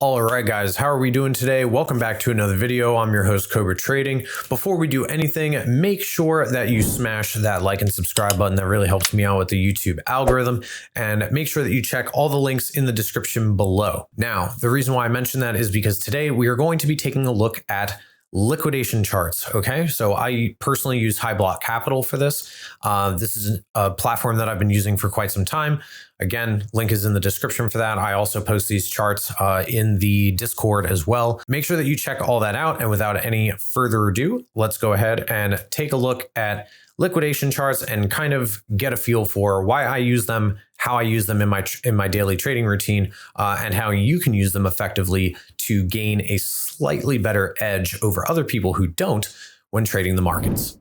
All right, guys, how are we doing today? Welcome back to another video. I'm your host, Cobra Trading. Before we do anything, make sure that you smash that like and subscribe button. That really helps me out with the YouTube algorithm. And make sure that you check all the links in the description below. Now, the reason why I mention that is because today we are going to be taking a look at liquidation charts. Okay, so I personally use HighBlock Capital for this. This is a platform that I've been using for quite some time. Again, link is in the description for that. I also post these charts in the Discord as well. Make sure that you check all that out. And without any further ado, let's go ahead and take a look at liquidation charts and kind of get a feel for why I use them, how I use them in my daily trading routine, and how you can use them effectively to gain a slightly better edge over other people who don't when trading the markets.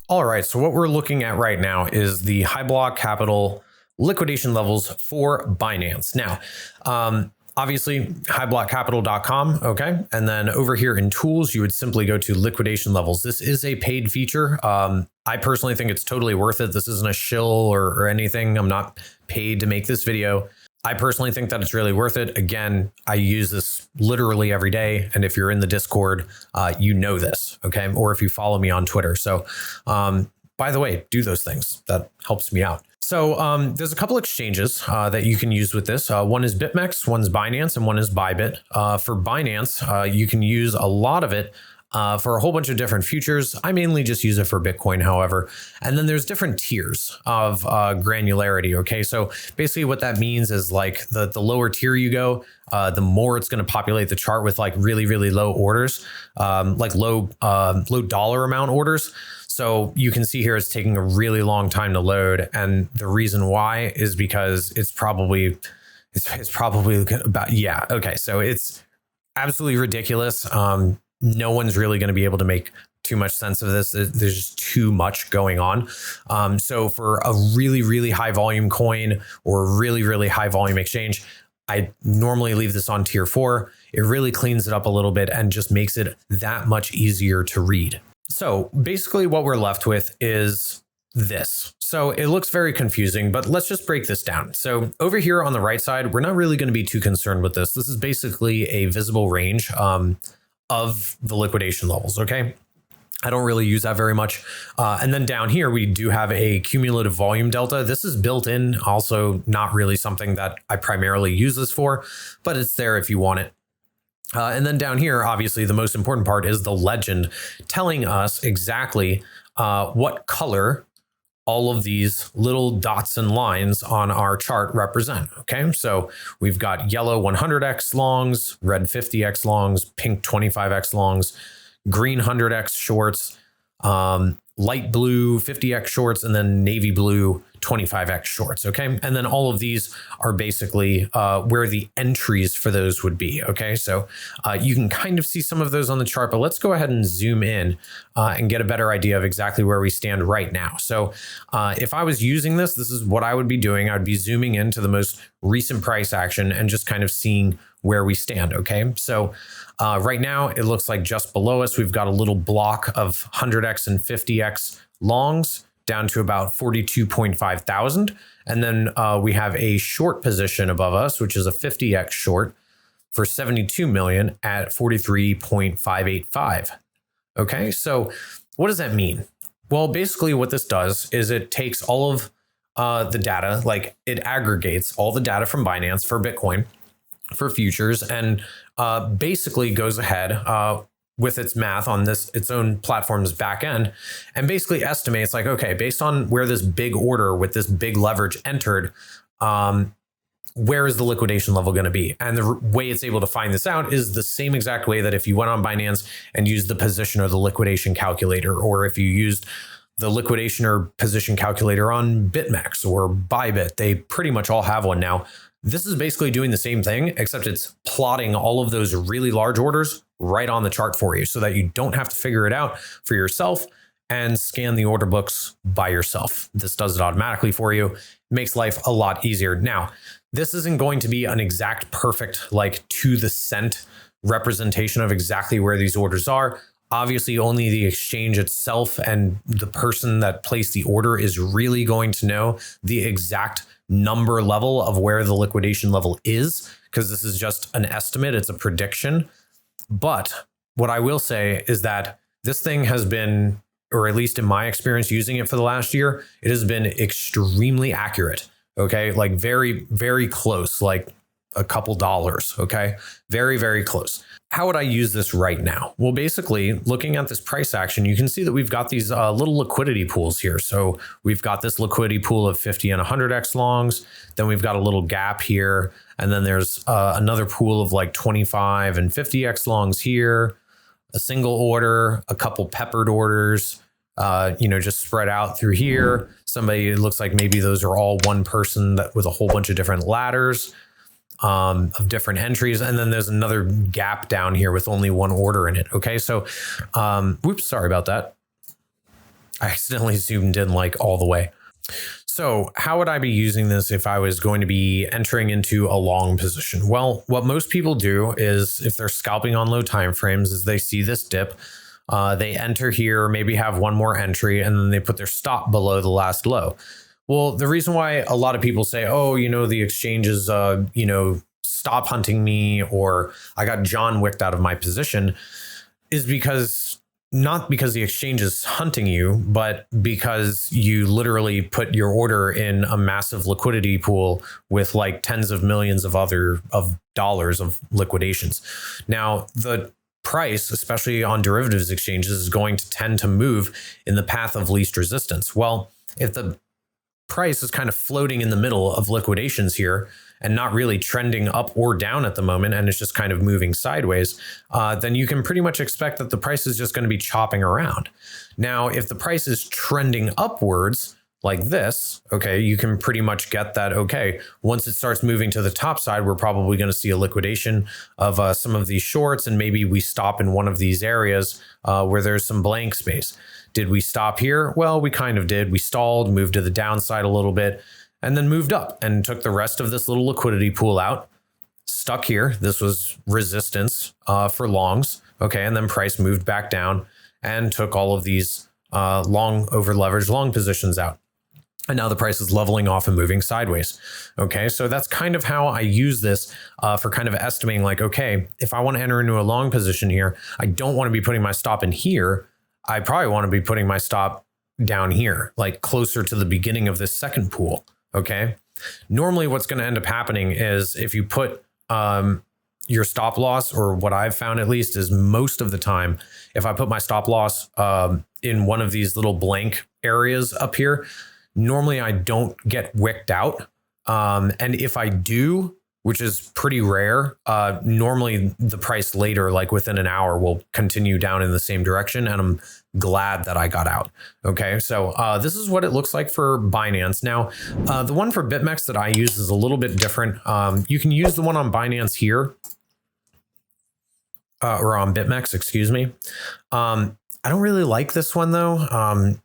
All right, so what we're looking at right now is the HighBlock Capital liquidation levels for Binance. Now, obviously, highblockcapital.com, okay? And then over here in tools, you would simply go to liquidation levels. This is a paid feature. I personally think it's totally worth it. This isn't a shill or anything. I'm not paid to make this video. I personally think that it's really worth it. Again, I use this literally every day. And if you're in the Discord, you know this, okay? Or if you follow me on Twitter. So by the way, do those things. That helps me out. So there's a couple exchanges that you can use with this. One is BitMEX, one's Binance, and one is Bybit. For Binance, you can use a lot of it for a whole bunch of different futures. I mainly just use it for Bitcoin, however. And then there's different tiers of granularity. Okay, so basically what that means is like the lower tier you go, the more it's going to populate the chart with like really, really low orders, like low dollar amount orders. So you can see here it's taking a really long time to load. And the reason why is because it's probably about, yeah. Okay. So it's absolutely ridiculous. No one's really going to be able to make too much sense of this. There's just too much going on. So for a really, really high volume coin or really, really high volume exchange, I normally leave this on tier 4. It really cleans it up a little bit and just makes it that much easier to read. So basically what we're left with is this. So it looks very confusing, but let's just break this down. So over here on the right side, we're not really going to be too concerned with this. This is basically a visible range of the liquidation levels. Okay. I don't really use that very much. And then down here, we do have a cumulative volume delta. This is built in, also not really something that I primarily use this for, but it's there if you want it. And then down here, obviously, the most important part is the legend telling us exactly what color all of these little dots and lines on our chart represent. Okay, so we've got yellow 100x longs, red 50x longs, pink 25x longs, green 100x shorts, light blue 50x shorts, and then navy blue 25x shorts. Okay, and then all of these are basically where the entries for those would be. Okay, so you can kind of see some of those on the chart, but let's go ahead and zoom in and get a better idea of exactly where we stand right now. So if I was using this is what I would be doing. I'd be zooming into the most recent price action and just kind of seeing where we stand. Okay, so right now it looks like just below us, we've got a little block of 100x and 50x longs down to about 42.5 thousand. And then we have a short position above us, which is a 50x short for 72 million at 43.585. Okay, so what does that mean? Well, basically what this does is it takes all of the data, like it aggregates all the data from Binance for Bitcoin, for futures, and basically goes ahead with its math on its own platform's back end, and basically estimates like, okay, based on where this big order with this big leverage entered, where is the liquidation level going to be? And the way it's able to find this out is the same exact way that if you went on Binance and used the position or the liquidation calculator, or if you used the liquidation or position calculator on BitMEX or Bybit, they pretty much all have one now. This is basically doing the same thing, except it's plotting all of those really large orders right on the chart for you so that you don't have to figure it out for yourself and scan the order books by yourself. This does it automatically for you. It makes life a lot easier. Now, this isn't going to be an exact perfect, like to the cent representation of exactly where these orders are. Obviously, only the exchange itself and the person that placed the order is really going to know the exact number level of where the liquidation level is, because this is just an estimate, it's a prediction. But what I will say is that this thing has been, or at least in my experience using it for the last year, it has been extremely accurate. Okay. Like very, very close, like a couple dollars. Okay. Very, very close. How would I use this right now? Well, basically looking at this price action, you can see that we've got these little liquidity pools here. So we've got this liquidity pool of 50 and 100x longs. Then we've got a little gap here. And then there's another pool of like 25 and 50x longs here, a single order, a couple peppered orders, just spread out through here. Somebody, it looks like maybe those are all one person that with a whole bunch of different ladders of different entries. And then there's another gap down here with only one order in it. Okay. So, whoops, sorry about that. I accidentally zoomed in like all the way. So how would I be using this if I was going to be entering into a long position? Well, what most people do is if they're scalping on low time frames is they see this dip, they enter here, maybe have one more entry, and then they put their stop below the last low. Well, the reason why a lot of people say, oh, the exchange is, stop hunting me, or I got John Wicked out of my position, is not because the exchange is hunting you, but because you literally put your order in a massive liquidity pool with like tens of millions of dollars of liquidations. Now, the price, especially on derivatives exchanges, is going to tend to move in the path of least resistance. Well, if the price is kind of floating in the middle of liquidations here and not really trending up or down at the moment, and it's just kind of moving sideways, then you can pretty much expect that the price is just going to be chopping around. Now, if the price is trending upwards like this, okay, you can pretty much get that, okay, once it starts moving to the top side, we're probably going to see a liquidation of some of these shorts, and maybe we stop in one of these areas where there's some blank space. Did we stop here? Well, we kind of did. We stalled, moved to the downside a little bit, and then moved up and took the rest of this little liquidity pool out, stuck here. This was resistance for longs. Okay. And then price moved back down and took all of these long over leveraged long positions out. And now the price is leveling off and moving sideways. Okay. So that's kind of how I use this for kind of estimating like, okay, if I want to enter into a long position here, I don't want to be putting my stop in here. I probably want to be putting my stop down here, like closer to the beginning of this second pool. Okay. Normally what's going to end up happening is if you put your stop loss, or what I've found at least is most of the time, if I put my stop loss in one of these little blank areas up here, normally I don't get wicked out. And if I do, which is pretty rare, normally the price later, like within an hour, will continue down in the same direction. And I'm glad that I got out. Okay, so this is what it looks like for Binance. Now, the one for BitMEX that I use is a little bit different. You can use the one on Binance here, or on BitMEX, excuse me. I don't really like this one though.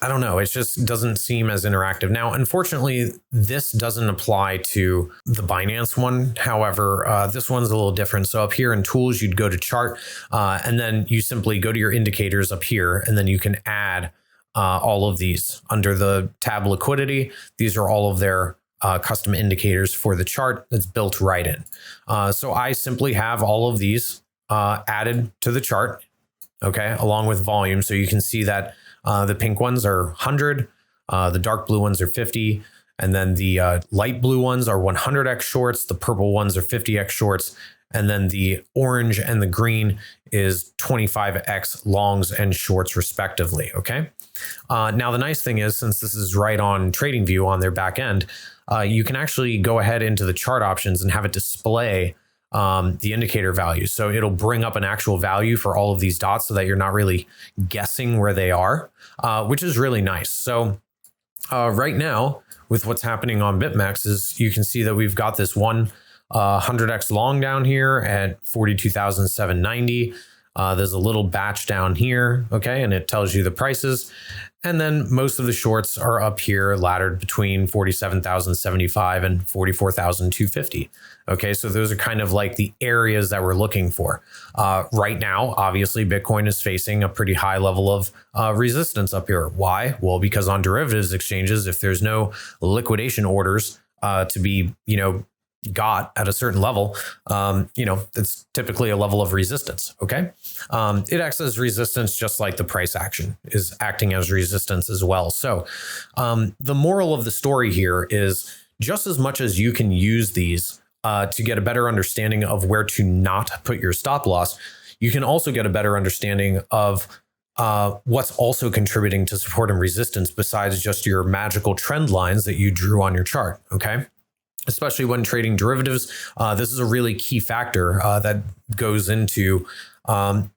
I don't know. It just doesn't seem as interactive. Now, unfortunately, this doesn't apply to the Binance one. However, this one's a little different. So up here in tools, you'd go to chart, and then you simply go to your indicators up here, and then you can add all of these under the tab liquidity. These are all of their custom indicators for the chart that's built right in. So I simply have all of these added to the chart, okay, along with volume. So you can see that the pink ones are 100, the dark blue ones are 50, and then the light blue ones are 100x shorts, the purple ones are 50x shorts, and then the orange and the green is 25x longs and shorts respectively, okay? Now, the nice thing is, since this is right on TradingView on their back end, you can actually go ahead into the chart options and have it display the indicator value. So it'll bring up an actual value for all of these dots so that you're not really guessing where they are, which is really nice. So right now with what's happening on BitMEX is you can see that we've got this one 100x long down here at 42,790. There's a little batch down here, okay, and it tells you the prices. And then most of the shorts are up here laddered between 47,075 and 44,250. Okay, so those are kind of like the areas that we're looking for. Right now, obviously, Bitcoin is facing a pretty high level of resistance up here. Why? Well, because on derivatives exchanges, if there's no liquidation orders to be, got at a certain level, it's typically a level of resistance. Okay. It acts as resistance, just like the price action is acting as resistance as well. So the moral of the story here is just as much as you can use these to get a better understanding of where to not put your stop loss, you can also get a better understanding of what's also contributing to support and resistance besides just your magical trend lines that you drew on your chart. Okay. Especially when trading derivatives, this is a really key factor that goes into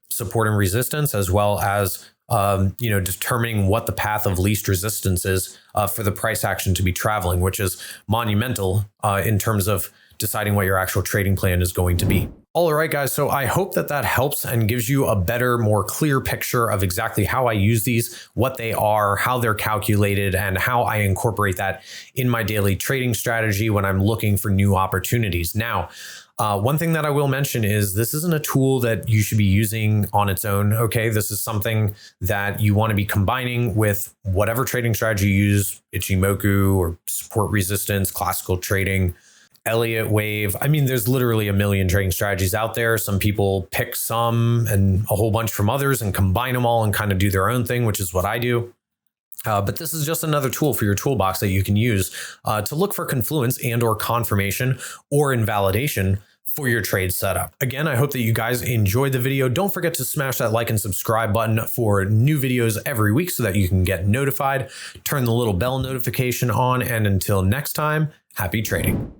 support and resistance, as well as determining what the path of least resistance is for the price action to be traveling, which is monumental in terms of deciding what your actual trading plan is going to be. All right, guys. So I hope that helps and gives you a better, more clear picture of exactly how I use these, what they are, how they're calculated, and how I incorporate that in my daily trading strategy when I'm looking for new opportunities. Now, one thing that I will mention is this isn't a tool that you should be using on its own. Okay, this is something that you want to be combining with whatever trading strategy you use, Ichimoku or support resistance, classical trading, Elliott wave. I mean, there's literally a million trading strategies out there. Some people pick some and a whole bunch from others and combine them all and kind of do their own thing, which is what I do. But this is just another tool for your toolbox that you can use to look for confluence and or confirmation or invalidation for your trade setup. Again, I hope that you guys enjoyed the video. Don't forget to smash that like and subscribe button for new videos every week so that you can get notified. Turn the little bell notification on. And until next time, happy trading.